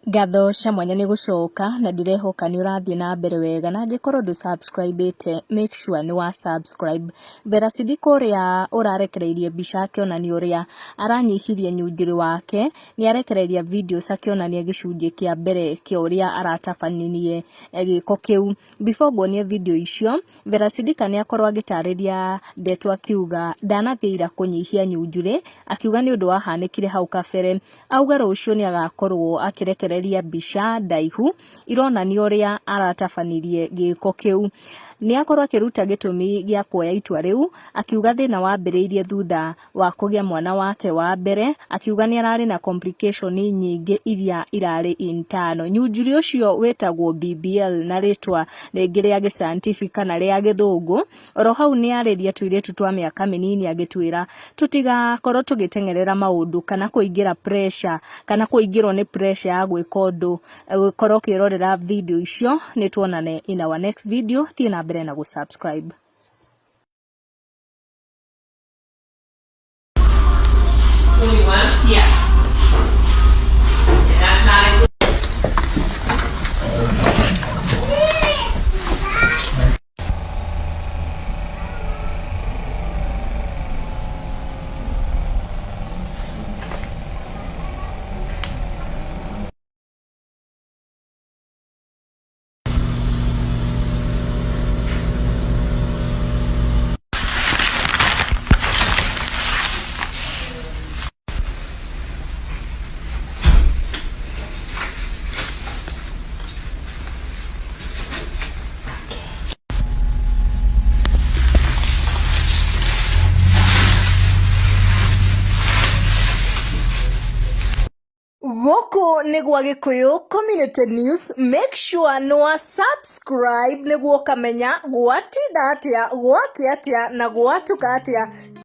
Ngatho cia mwanya nĩ gũcoka na ndirehoka nĩ ũrathiĩ na mbere wega, na angĩkorwo ndũ subscribe-ĩte make sure nĩ wa subscribe. Vera Sidika ũrĩa ũrarekereirie mbica akĩonania ũrĩa aranyihirie nyunjiri wake nĩ arekereirie videos akĩonania gĩcunjĩ kĩa mbere kĩa ũrĩa aratabanirie gĩko kĩu. Before nguonie video icio, Vera Sidika nĩ akorwo agĩtarĩria ndeto akiuga ndanathiĩ ira kũnyihia nyunjiri, akiuga nĩ ũndũ wahanĩkire hau kabere. Auga rũciũ nĩ agakorwo akĩrekereria mbica ndaihu ironania ũrĩa aratabanirie gĩko kĩu. Nĩ akorwo akĩruta gĩtũmi gĩa kuoya itua rĩu, akiuga thĩna wambĩrĩirie thutha wa kũgĩa mwana wake wa mbere, akiuga nĩ ararĩ na complication nyingĩ iria irarĩ internal. Nyunjiri ũcio wĩtagwo BBL na rĩtwa rĩngĩ rĩa gĩ-scientific kana rĩa gĩthũngũ. Oro hau nĩ arĩria tũirĩtu twa mĩaka mĩnini agĩtwĩra tũtigakorwo tũgĩteng'erera maũndũ kana kũingĩra pressure kana kũingĩrwo nĩ pressure ya gwĩka ũndũ. Korwo ũkĩrorera video icio nĩ tuonane in our next video. Thiĩ na mbere na gũ-subscribe. Only one? Yeah. And that's not included. Gũkũ nĩ gwa Gĩkũyũ Community News. Make sure nĩ wa subscribe nĩguo ũkamenya gwatinda atĩa, gwakĩa atĩa na gwatuka atĩa.